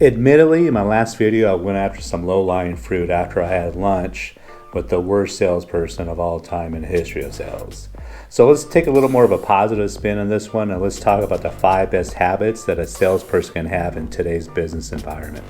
Admittedly, in my last video, I went after some low-lying fruit after I had lunch with the worst salesperson of all time in the history of sales. So let's take a little more of a positive spin on this one, and let's talk about the 5 best habits that a salesperson can have in today's business environment.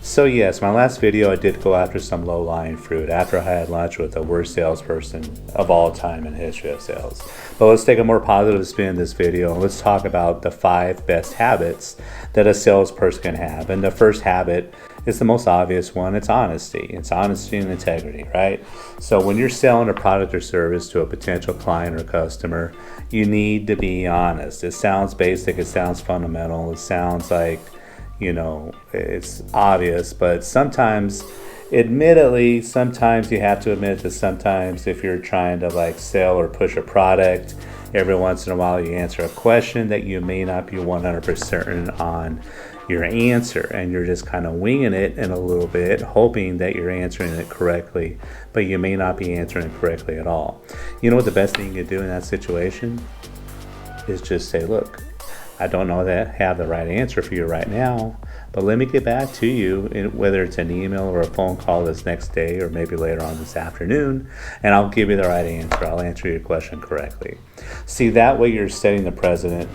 So yes, my last video I did go after some low-lying fruit after I had lunch with the worst salesperson of all time in the history of sales. But let's take a more positive spin in this video and let's talk about the 5 best habits that a salesperson can have. And the first habit is the most obvious one. It's honesty. It's honesty and integrity, right? So when you're selling a product or service to a potential client or customer, you need to be honest. It sounds basic, it sounds fundamental, it sounds like it's obvious, but sometimes, admittedly, sometimes you have to admit that sometimes if you're trying to sell or push a product, every once in a while you answer a question that you may not be 100% certain on your answer, and you're just kind of winging it in a little bit, hoping that you're answering it correctly, but you may not be answering it correctly at all. You know what the best thing you can do in that situation is just say, look, I don't know that I have the right answer for you right now, but let me get back to you, whether it's an email or a phone call this next day or maybe later on this afternoon, and I'll give you the right answer. I'll answer your question correctly. See, that way you're setting the precedent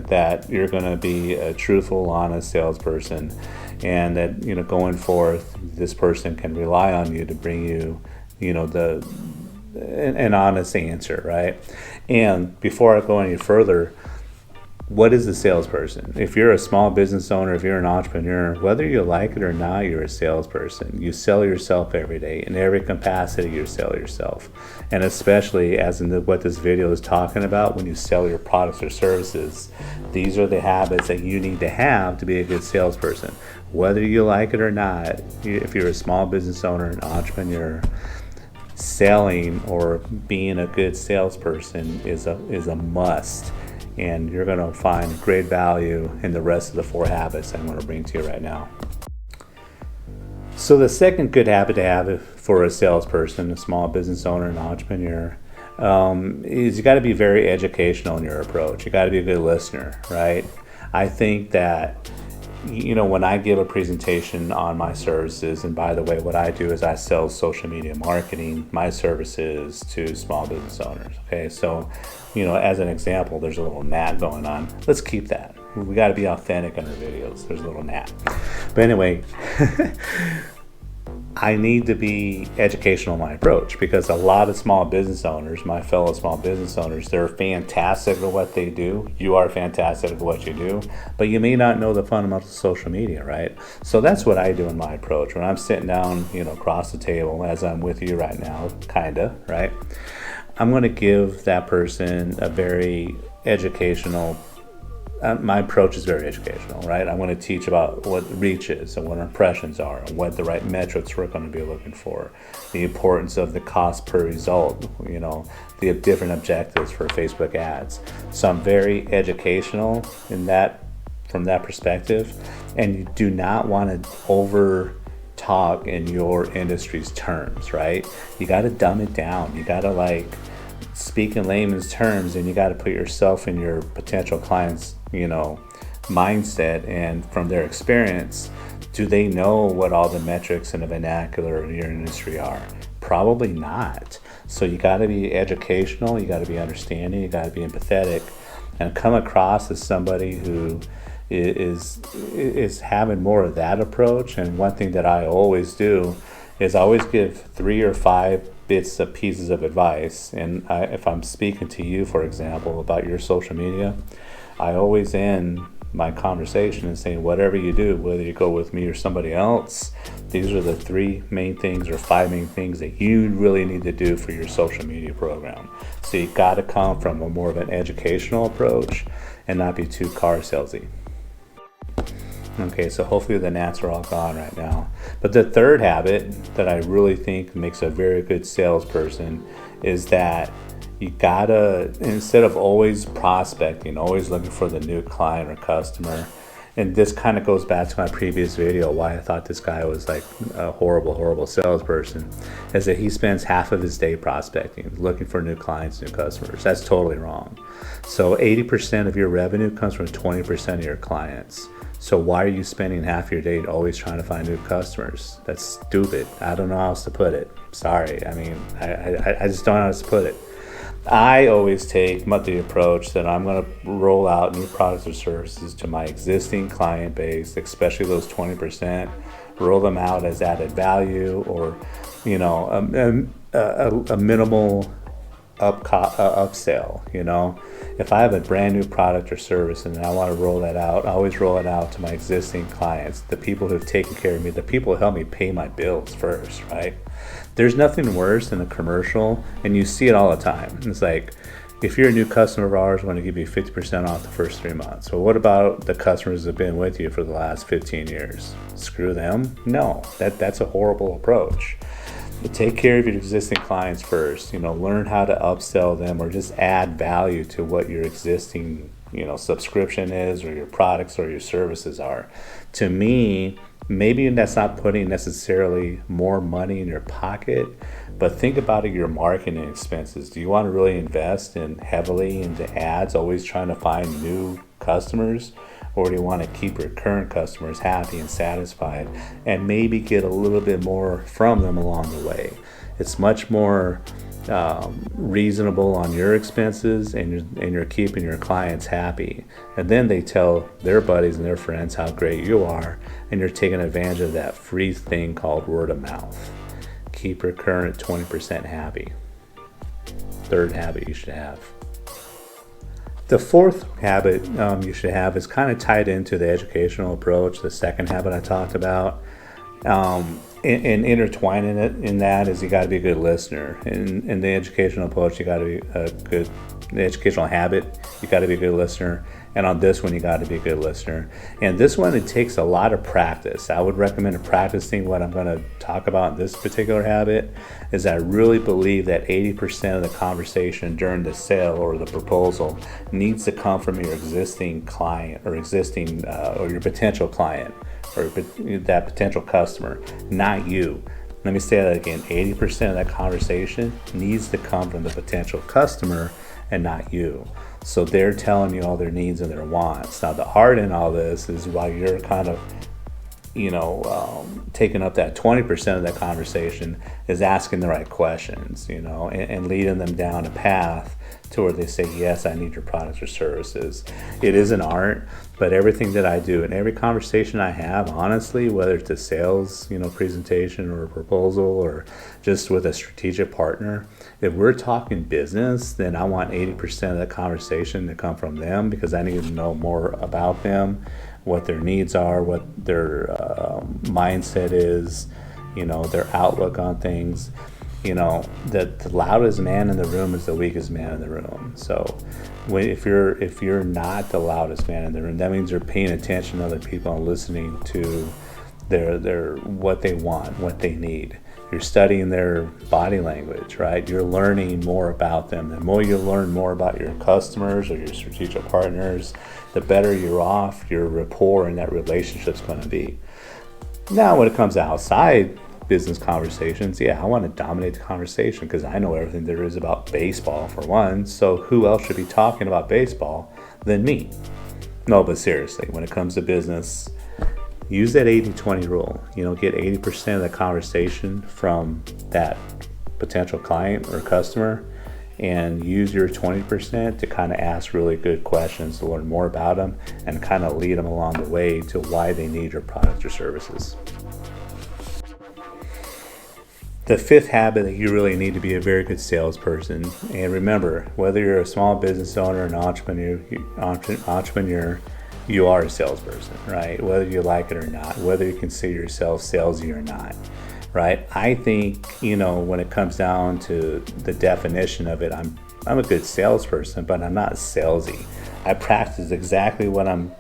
that you're going to be a truthful, honest salesperson, and that going forth, this person can rely on you to bring you, an honest answer, right? And before I go any further, what is a salesperson? If you're a small business owner, if you're an entrepreneur, whether you like it or not, you're a salesperson. You sell yourself every day. In every capacity, you sell yourself. And especially as in what this video is talking about, when you sell your products or services, these are the habits that you need to have to be a good salesperson. Whether you like it or not, if you're a small business owner, an entrepreneur, selling or being a good salesperson is a must. And you're going to find great value in the rest of the 4 habits I'm going to bring to you right now. So the second good habit to have for a salesperson, a small business owner, an entrepreneur, is you got to be very educational in your approach. You got to be a good listener, right? I think that when I give a presentation on my services, and by the way, what I do is I sell social media marketing, my services to small business owners. Okay, so as an example, there's a little gnat going on. Let's keep that. We got to be authentic in our videos. There's a little gnat. But anyway, I need to be educational in my approach, because a lot of small business owners, my fellow small business owners, they're fantastic at what they do. You are fantastic at what you do, but you may not know the fundamentals of social media, right? So that's what I do in my approach. When I'm sitting down, across the table, as I'm with you right now, right? I'm going to give that person a very educational my approach is very educational, right? I want to teach about what reach is and what impressions are and what the right metrics we're going to be looking for, the importance of the cost per result, the different objectives for Facebook ads. So I'm very educational in that, from that perspective, and you do not want to over talk in your industry's terms, right? You got to dumb it down. You got to speak in layman's terms, and you got to put yourself in your potential clients' mindset, and from their experience, do they know what all the metrics and the vernacular in your industry are? Probably not. So you got to be educational, you got to be understanding, you got to be empathetic, and come across as somebody who is having more of that approach. And one thing that I always do is I always give 3 or 5 pieces of advice. And if I'm speaking to you, for example, about your social media, I always end my conversation and saying, whatever you do, whether you go with me or somebody else, these are the 3 main things or 5 main things that you really need to do for your social media program. So you got to come from a more of an educational approach and not be too car salesy. Okay, so hopefully the gnats are all gone right now. But the third habit that I really think makes a very good salesperson is that you gotta, instead of always prospecting, always looking for the new client or customer, And this kind of goes back to my previous video, why I thought this guy was like a horrible salesperson, is that he spends half of his day prospecting, looking for new clients, new customers. That's totally wrong. So 80% of your revenue comes from 20% of your clients. So why are you spending half your day always trying to find new customers? That's stupid. I don't know how else to put it. Sorry. I mean, I just don't know how else to put it. I always take the approach that I'm going to roll out new products or services to my existing client base, especially those 20%, roll them out as added value, or, you know, a minimal upsell. You know, if I have a brand new product or service and I want to roll that out, I always roll it out to my existing clients, the people who have taken care of me, the people who help me pay my bills first, right? There's nothing worse than a commercial, and you see it all the time. It's like, if you're a new customer of ours, we want to give you 50% off the first 3 months. Well, what about the customers that have been with you for the last 15 years? Screw them? No, that's a horrible approach. But take care of your existing clients first. You know, learn how to upsell them or just add value to what your existing, you know, subscription is, or your products or your services are. To me, maybe that's not putting necessarily more money in your pocket, but think about your marketing expenses. Do you want to really invest heavily into ads, always trying to find new customers? Or do you want to keep your current customers happy and satisfied and maybe get a little bit more from them along the way? It's much more reasonable on your expenses, and you're keeping your clients happy. And then they tell their buddies and their friends how great you are, and you're taking advantage of that free thing called word of mouth. Keep your current 20% happy. Third habit you should have. The fourth habit you should have is kind of tied into the educational approach, the second habit I talked about. And intertwining it in that is you got to be a good listener. In the educational approach, you got to be the educational habit, you got to be a good listener. And on this one, you got to be a good listener. And this one, it takes a lot of practice. I would recommend practicing what I'm going to talk about in this particular habit. Is I really believe that 80% of the conversation during the sale or the proposal needs to come from your existing client or or your potential client or that potential customer, not you. Let me say that again. 80% of that conversation needs to come from the potential customer and not you. So they're telling you all their needs and their wants. Now, the art in all this is while you're kind of, taking up that 20% of that conversation is asking the right questions, and leading them down a path to where they say, yes, I need your products or services. It is an art, but everything that I do and every conversation I have, honestly, whether it's a sales, presentation or a proposal or just with a strategic partner, if we're talking business, then I want 80% of the conversation to come from them because I need to know more about them, what their needs are, what their mindset is, their outlook on things. The loudest man in the room is the weakest man in the room. So if you're not the loudest man in the room, that means you're paying attention to other people and listening to their what they want, what they need. You're studying their body language, right? You're learning more about them. The more you learn more about your customers or your strategic partners, the better you're off, your rapport and that relationship's going to be. Now, when it comes to outside business conversations, I want to dominate the conversation because I know everything there is about baseball, for one. So who else should be talking about baseball than me? No, but seriously, when it comes to business, use that 80-20 rule. Get 80% of the conversation from that potential client or customer and use your 20% to kind of ask really good questions to learn more about them and kind of lead them along the way to why they need your products or services. The fifth habit that you really need to be a very good salesperson. And remember, whether you're a small business owner, an entrepreneur, you are a salesperson, right? Whether you like it or not, whether you consider yourself salesy or not, right? I think, when it comes down to the definition of it, I'm a good salesperson, but I'm not salesy. I practice exactly what I'm,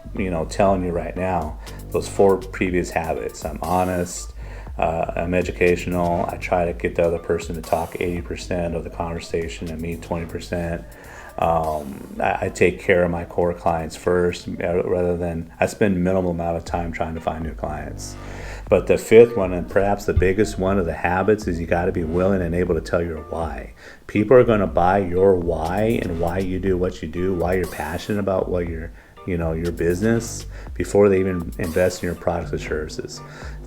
telling you right now, those 4 previous habits. I'm honest, I'm educational. I try to get the other person to talk 80% of the conversation and me 20%. I take care of my core clients first, rather than I spend minimal amount of time trying to find new clients. But the fifth one, and perhaps the biggest one of the habits, is you got to be willing and able to tell your why. People are going to buy your why and why you do what you do, why you're passionate about what you're, your business, before they even invest in your products or services.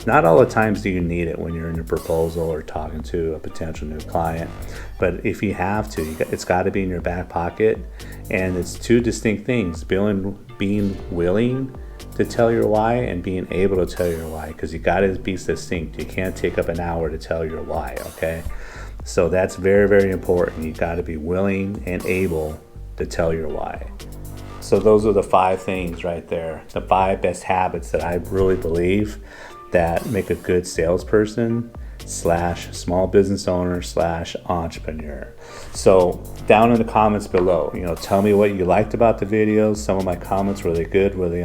Not all the times do you need it when you're in your proposal or talking to a potential new client, but if you have to, it's got to be in your back pocket. And it's two distinct things: being willing to tell your why and being able to tell your why, because you got to be distinct. You can't take up an hour to tell your why, okay? So that's very, very important. You got to be willing and able to tell your why. So those are the 5 things right there, the 5 best habits that I really believe that make a good salesperson / small business owner / entrepreneur. So down in the comments below, tell me what you liked about the videos. Some of my comments, were they good? Were they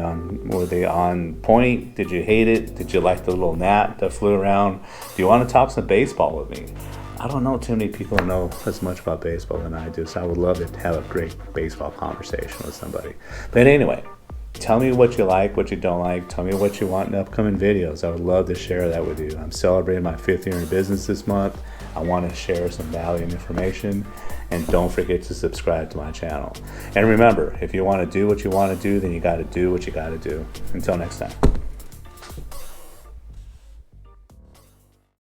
on point? Did you hate it? Did you like the little gnat that flew around? Do you want to talk some baseball with me? I don't know too many people know as much about baseball than I do, so I would love to have a great baseball conversation with somebody. But anyway, tell me what you like, what you don't like. Tell me what you want in upcoming videos. I would love to share that with you. I'm celebrating my 5th year in business this month. I want to share some value and information. And don't forget to subscribe to my channel. And remember, if you want to do what you want to do, then you got to do what you got to do. Until next time.